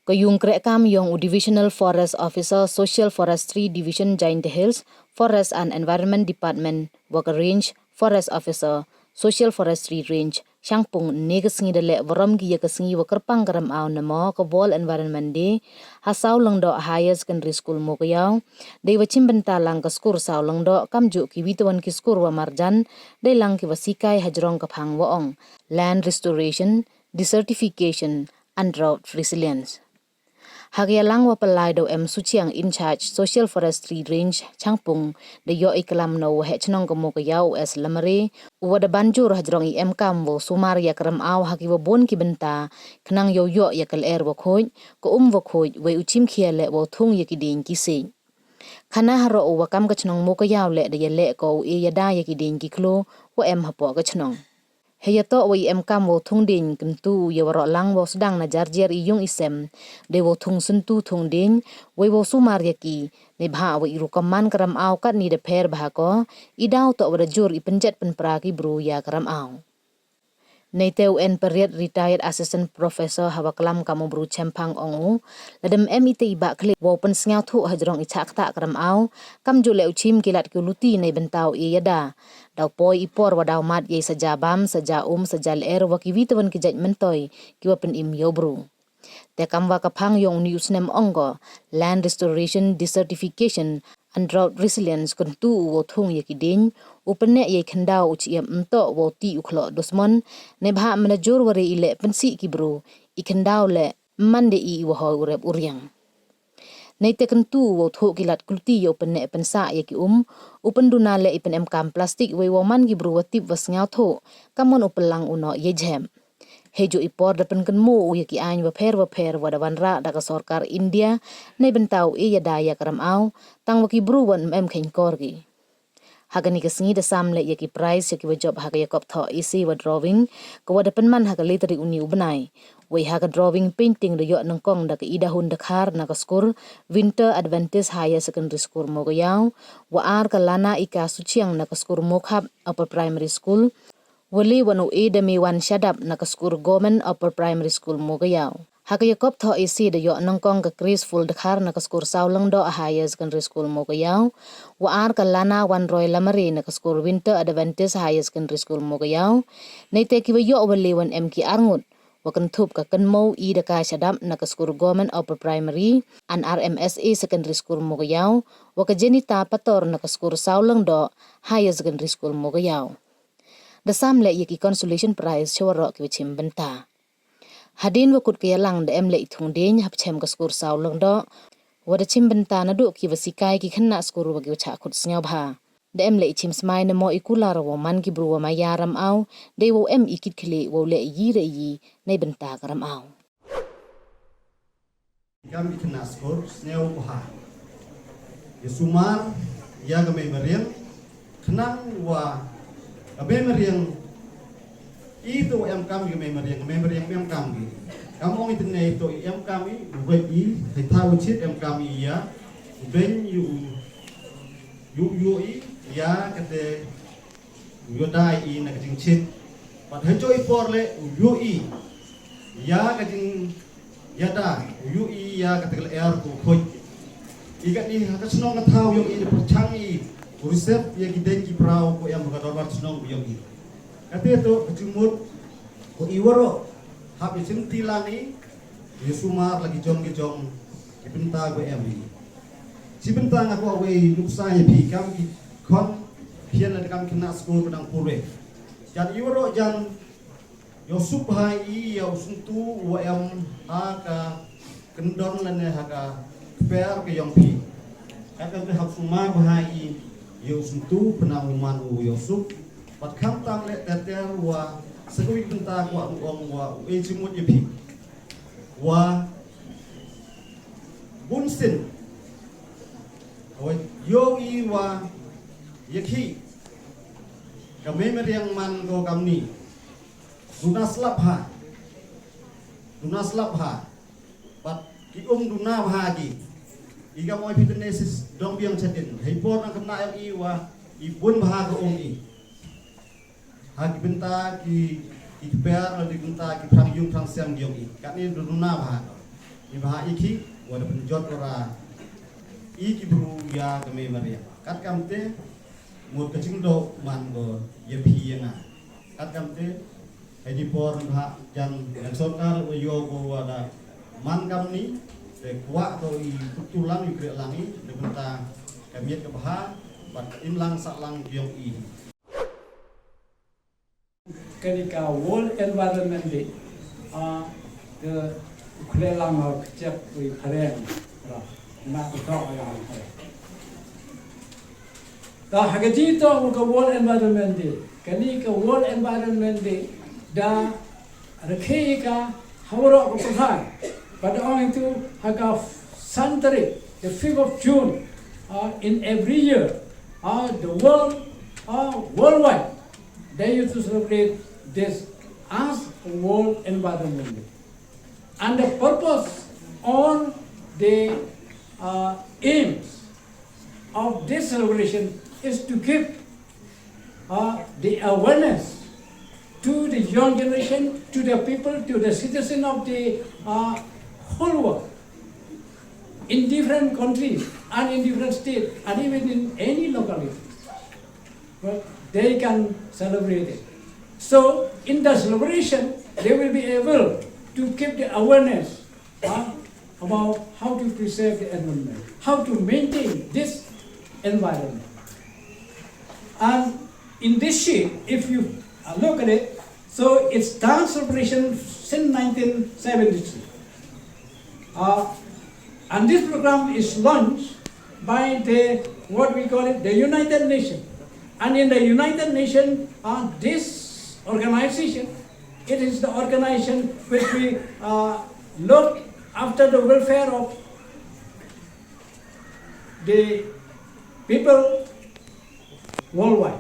Ko yung krekam yung Divisional Forest Officer Social Forestry Division Giant Hills Forest and Environment Department Worker Range Forest Officer Social Forestry Range Shangpung negasngi dele waram gi yakasngi wakarpang garam aw namo ko bol environment de hasaw langdo higher secondary school mo kayaw de wachim benta lang ka skur saw langdo kamju ki witawan ki skur wa marjan de lang ki wasikai hajrong ka phang waong land restoration desertification and drought resilience Hagialang wa palai do suchiang in charge social forestry range changpung de yo iklam no he chnong ko mo yaw as lamare wa da banjur hajrong kam wo sumar ya kram aw hagi wo bon ki benta knang yo yo ya kal wo khoj ko wo khoj we uchim khiale wo thung ya ki din ki se khana haro wa kam ka chnong mo yaw le de ya le ko e ya da ya ki din ki klo wo hapo ka chnong Heyato wa kam wo thung din kentu ye waro lang wo sedang na jarjer iyung isem de wo thung sentu thung din wo sumar yaki ne bha wo iru kaman karam aw kat ni de pher bha ko idaw to wa jur I penjet penpra ki bru ya karam aw Neiteu en period retired assistant professor hawa kelam kamu bru chempang ongu ladem MIT ba kle wo pen sñiawthooh hajrong I chak ta karam aw kam jule uchim kilat kuluti nei bentau I yada daw poi ipor wa daw mat ye saja baam saja saja ler wa ki witawan ki judgment toy ki wa pen im yo bru te kam wa kapang yong news nem ongo land restoration desertification and drought resilience kuntu wo thung ye ki din upne ye khandau chiam mto wo ti ukhlo dosmon ne bha manajur wari ile pensi ki bro I khandau le mande I wo ho rep uryang nei te kuntu wo tho kilat kulti yo penne pensa ye ki upen duna le ipen kam plastik we wo man ki bro watip wasngiawthooh kamon upelang uno ye jem Hejo ipor dapen kenmu ye ki any wa pher wa dawanra da ka sarkar India nei bentau e ya daya karam aw tang wa ki bruwan khen korgi hagani ka sngi da samle ye ki price ye ki wa job haga yakop tho isi wa drawing ko wa dapen man haga letari uni ubnai we haga drawing painting do yo nang kong da ka ida hun da khar na ka skur Winter Adventist Higher Secondary School mo yaw wa ar ka lana ika suchiang na ka skur mokhap upper primary school Wali wanu demi wan shadap na kaskur government upper primary school mo gayaw. Hakayakop tho isi da yo nangkong ka graceful dakhar na kaskur saulang do higher secondary school mo gayaw. Waar ka lana wan roy lamari na kaskur Winter Adventist Higher Secondary School mo gayaw. Naite kiwa yo wali wan ki arngut. Wakan thup ka kanmo da ka shadap na kaskur government upper primary and RMSA secondary school mo gayaw. Waka jenita pator na kaskur saulang do higher secondary school mo gayaw. Da samle ye ki consolation prize chawaro ki chim benta hadin wakut ke lang da emle ithung den hap chem ka skur saw lang do wada chim benta na do ki wasikai ki khanna skur wa ki cha khut snyaw bha da emle chim smai na mo ikular wo man ki bru wa ma yaram aw de wo ikit khle wo le yi re yi nei benta karam aw Kami kena skor snyaw bha yesumar ya ga me mariam khnang wa Abe meriang itu kami meriang kami. Kamu itu nih itu kami beri tahu cit kami ya ben yu ya kete yodai nak jing cit. Pat hejoi porle yu ya kajing yada yu ya kete air ku khoi. Ikat ni hakas nong tahu yung ini percangi Urisep yang kita ki prau ko yang berkadar senong biyong ini. Kata itu kecumut ko iwaro habis tilani yesumar lagi jong ibenta ko ini. Si benta aku away nuksanya bi kam ki kon pian ada kam kena skul pedang pure. Jan iwaro jan Yosuf hai ya usuntu wa aka kendon lane haka per ke yong pi. Kata tu hak sumar bahai Yosuntu penamuman Yosuf pat kam tam le teter wa segui benta wa wa ejimut yepi wa bunsin wa yogi wa yeki kami meriang man go kamni dunas labha pat ki duna bhagi Iga mo ipitenesis dong biang chatin. Hipor ang kena wa ibun bahaga i. Hagi benta ki per di benta ki prang yung prang siam yung i. Kani duna bahaga. ibaha iki wala penjot ora iki bru ya kami maria kat kamte mut kecing do man go ye phi nga kat kamte edi por ha jan sokar yo go wada man kam ni de kwa to I tulang I kre langi de benta kamiet ke baha bat im lang sak lang yong I ketika World Environment Day the kre lang kecek wi karen na to ayang da hagaji to ko World Environment Day kani ka World Environment Day da rakhe ka hawro ko pasai pada orang itu haga santri the 5th of June in every year the world worldwide they used to celebrate this as World Environment Day, and the purpose or the aims of this celebration is to give the awareness to the young generation, to the people, to the citizen of the whole world, in different countries and in different states and even in any locality. Well, they can celebrate it. So in the celebration, they will be able to keep the awareness about how to preserve the environment, how to maintain this environment. And in this sheet, if you look at it, so it's dance celebration since 1973. And this program is launched by the, what we call it, the United Nations. And in the United Nations, this organization, it is the organization which we look after the welfare of the people worldwide.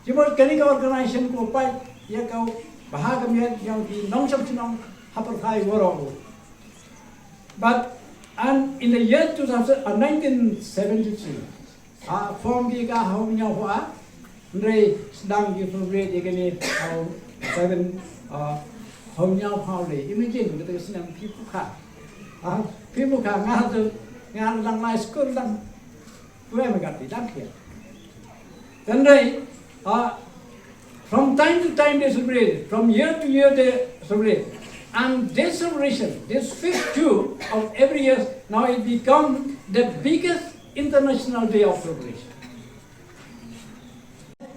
Jika kini organisasi ko pai, ia kau bahagian yang di nongsom sinong haperkai warong. But and in the year 1973, form kita home nyawa, nrai sedang diperoleh ini seven home nyawa le. Imagine kita senang people ngan lang lai school lang, where we got the dump here. Then from time to time they celebrate, from year to year they celebrate. And this celebration, this 5th June of every year, now it becomes the biggest international day of celebration.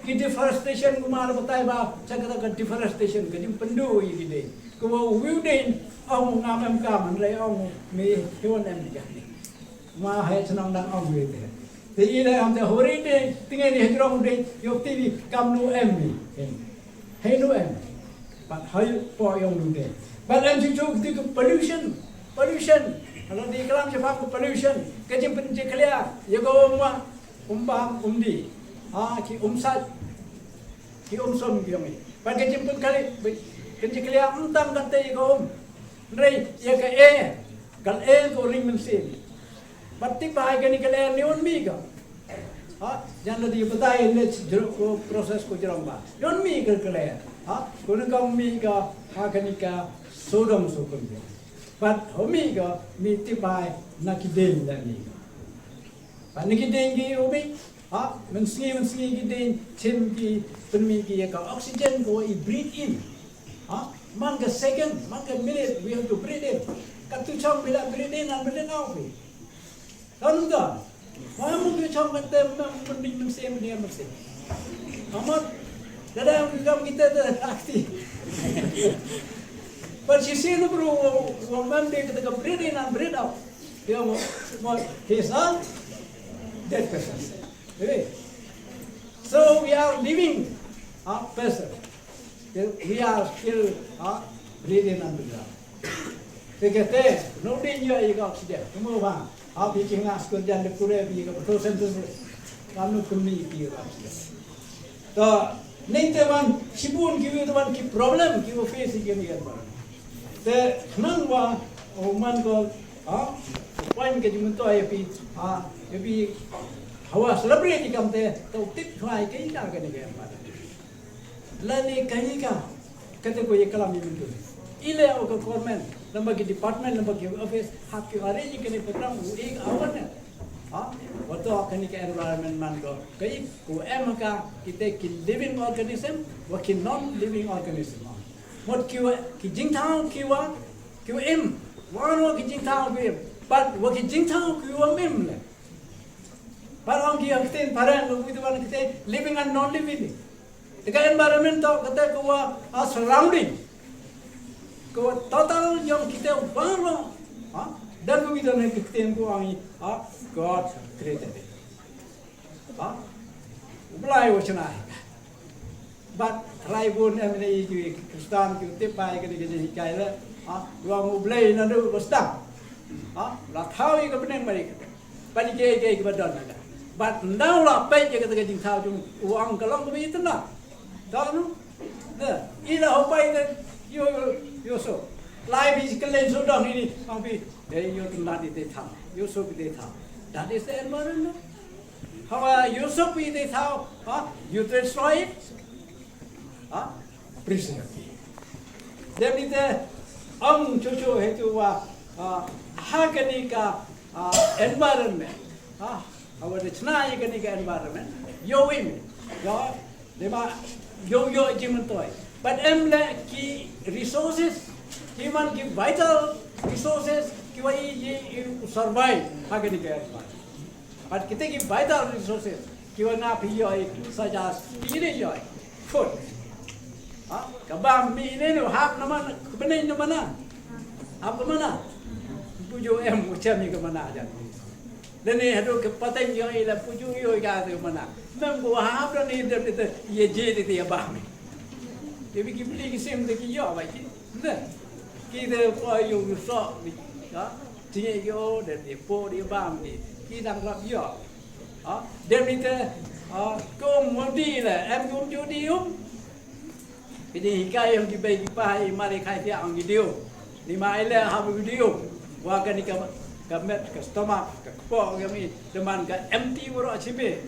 Ki deforestation kumara batay ba, cakap ka deforestation ka yung pendu ini. Kuwa uwin ang ngamam kaman lay ang may hiwan em dijani. Mahal senang dah ang uwin. Jadi ini am the hori day, tinggal di hejrong day, yok TV kamnu em ni. Henu em, but how you for yang lu day. But then you talk to pollution. Kalau di kelam siapa pollution, kerja penceklia, ya kau umbang umdi, ki umsat, ki umsom ki yomi. But kerja pencekali, penceklia untang kante kau nrai ya ke kal kau ring mensin. But tiba hari ni kalau ni unmi kau, jangan lagi betai ni proses kau jerang ba. Unmi kalau kau nak mi kau, hari ni kau sodom sokon dia. But homiga mi tibai nakiden dani. But nakiden gi homi, mensi giden tim gi penmi gi ka oxygen go I breathe in. Manga second, manga minute we have to breathe in. Katu chong bila breathe in and breathe out. Tanda. Mamu ki chong kata mensi mensi. Amat dalam kita aktif. But you see, look, one day to breathe in and breathe out. He's not dead person. So we are living person. We are still breathing and breathing out. Because no danger you got oxygen. Come over. I'll be king ask for the Korea, you got photosynthesis. I'm not community oxygen. So, nature one, Shibun give you the one problem, you face again. The nangwa man ko point ke jumun to api hawa celebrate kamte to tip khai kai na ke ne ma la ne kai ka kate ko ye kalam jumun to ile o ko government lembaga department, lembaga office, hak you arrange kini program uik awan waktu akan ke environment man go, kai ku ka kita ki living organism, waki non living organism. Mod ki jing tao ki wano ki jing tao ki but waki jing tao ki le. Parang ki akten parang lu itu wan kita living and non living. Dekat environment tau kata ku surrounding. Ku total yang kita wano dan begitu nak kita ku God created it. Belai wacana. But Raibun emni ju Kristan ju tipai ke di kai la. Dua belai na du bostam. La thau ke beneng mari. Pani ke badon na. But now la pai je ke jing thau ju uang kalong ke itu na. Tahu nu? Nah, ila hopai ke yo so. Lai bi ke len so dong ini ambi dei yo tu na di te thau. Yo so bi te thau. That is the environment. How you so be this how you destroy it? Preserve it. Then it chuchu hetu hakanika environment. Our chna hakanika environment. Yo win. Yo dema yo jimentoy. But emle ki resources, human ki vital resources. You survive hakanika environment. But kita ki vital resources, kita nak piyoi saja ini joi food. Kabam mi ini hap nama kebenar nama mana? Apa mana? Puju macam ni ke mana aja. Dan ni hadu kepateng joi la puju joi ke mana? Memang hap dan ni dia itu ye je itu ya baam. Dia bikin beli kisah tu ki yo baik. Nah, kita koyo so Tinggal yo dan depo di baam ni kita anggap yo. Dia minta kum mudi lah, kum judi Ini hikai yang dibagi pai mari kai dia ang video. Ni mai le ha video. Wa kan ni kamet customer ka po kami deman ka empty woro chibe.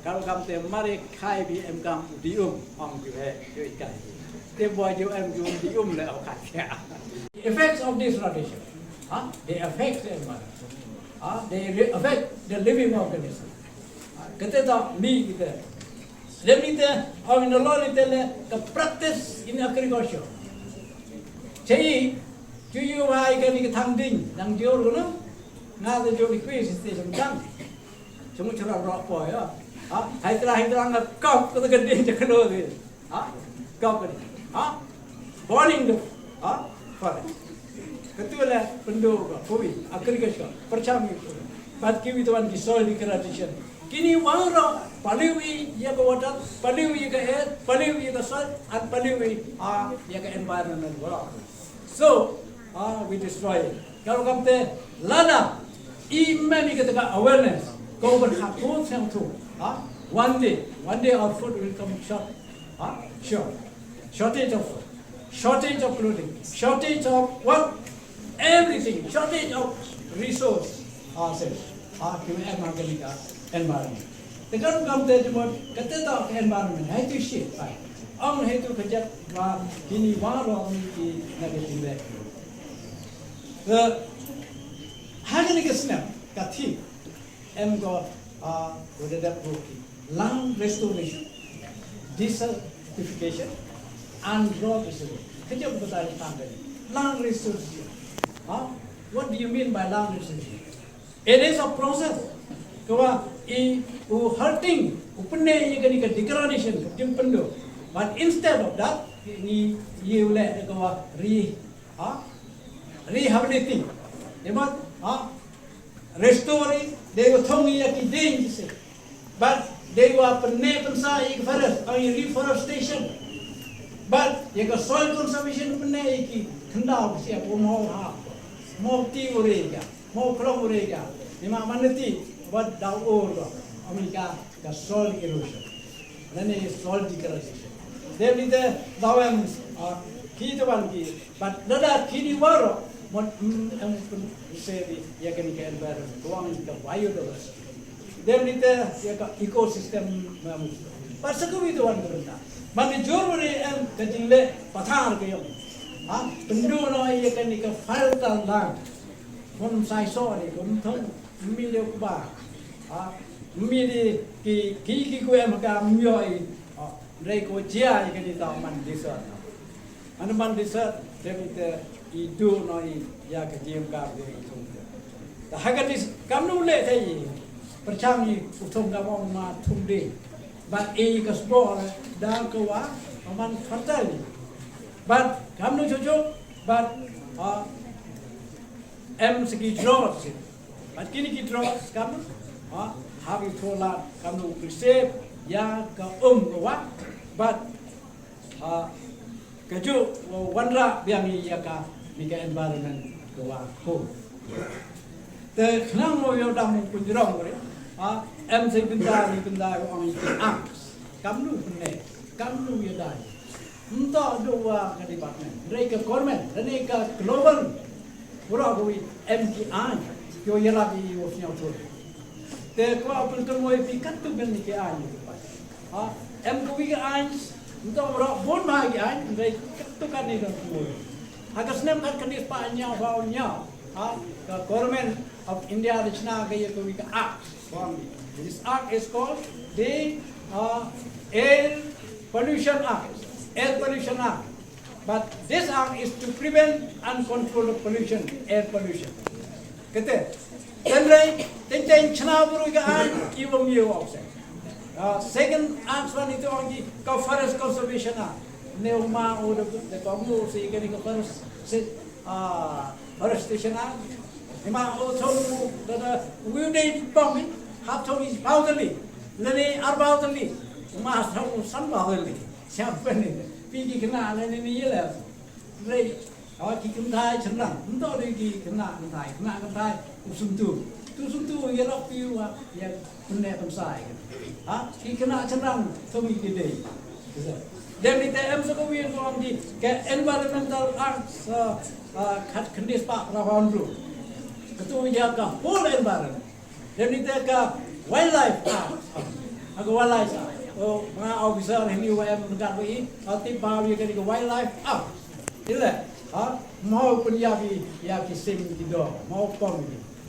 Kalau kamu te mari kai bi em kam video ang ju he yo hikai. Te boy jo em ju video le au kai. Effects of this radiation. They affect the environment. They affect the living organism. Kita tak mi kita. Lebih kita orang Indonesia kita le ke practice in agriculture. Jadi, cuci wahai kan kita tanding, nang jauh kan? Nada jauhikuis station kan? Semua cara rokok ya. Hai terang ngap kau kita gede cakap tu. Kau kan? Burning the forest. Ketua penduduk, kowi, agriculture, percami, pat kiwi tuan di soil degradation. Kini wara paliwi ya ke water, paliwi ke air, paliwi ke soil, and paliwi ya ke environment wara. So we destroy it. Kalau kamu lada, imani kita awareness, kau berhakun yang tu. One day our food will come short. Shortage of food, shortage of clothing, shortage of what? Everything, shortage of resource environment. Tekan kamu terjemah kata tak environment, itu shit, right? Ang itu kerja kini warong di negara ini. Hari ni kesana kati, go udah dah bukti land restoration, desertification, and drought restoration. Kerja betul tangga land restoration. What do you mean by land restoration? It is a process. Kawa hurting, upne ini kan degradation, timpendo. But instead of that, ni you let kawa rehabilitating. Demat restoring, they were tongi yaki dangerous. But they were penne pensa ik forest, reforestation. But yaka soil conservation penne iki kendal siap umur mau tiurega, mau kelomurega, lima maneti buat daur Amerika ke soil erosion, ini soil degradation. Dia minta dawam kita bangki, but nada kini waro, mau sebi ya kini ke environment, tuang ke biodiversity. Dia minta ya ke ecosystem manusia. Pasal kau itu wan berita, mana jor boleh kecil le pathar ke yang, pendu no ia kan ni ke falta lang kon sai so ni kon thon mi le ba mi di ki ko em ka myo i rei ko chia ni kan ni ta man desert an man desert de i do no i ya ka jem ka de thong ta hagatis kam nu le thai percham ni uthong ka ma thum de but e ka sport da ko wa man fertile but kam nu jojo but em segi draws but kini ki draws kam have you thola kam nu receive ya ka wa but ka ju wanra biang ya ka ni ka environment ko wa ko te khnang mo yo dam ku jrong re em se pinda ni pinda ko ang ki kam nu ne kam nu ya dai untuk dua ke department, mereka government, mereka global, pura koi MGI, yo yang lagi yo sñiawthooh. Te ko apun tu moi pikat tu ben ni ke ai ni pas. MGI ke ai, untuk orang bon bagi ai, mereka tu kan ni kan tu. Agar senem kan kenis pa nyau bau nyau. The government of India di China ke yo ke act. This act is called the Air Pollution Act. Air Pollution Act. But this act is to prevent and control pollution, air pollution. Kete, ten chana buru ka an iwam yo offset. Second act one itu ongi ka forest conservation act. Neuma udah de kamu si kini ka forest forestation act. Ima otomu da wilderness bombing hatong is boundary. Lene arboundary. Ma hatong sunboundary. Siapa ni? Pergi kena ni lah. Rei, kita kena cenang. Untuk lagi kena usung tu ia nak piu yang punya pensai. Kita kena cenang tumi kita. Dan kita sekolah orang di ke environmental arts kat kendis pak rawan dulu. Ketua jaga whole environment. Dan kita ke wildlife arts. Aku wildlife arts. Mga officer ini UM negara ini, tim bahagia kali ke wildlife up, tidak? Mau pun ya ki sim tido, mau pun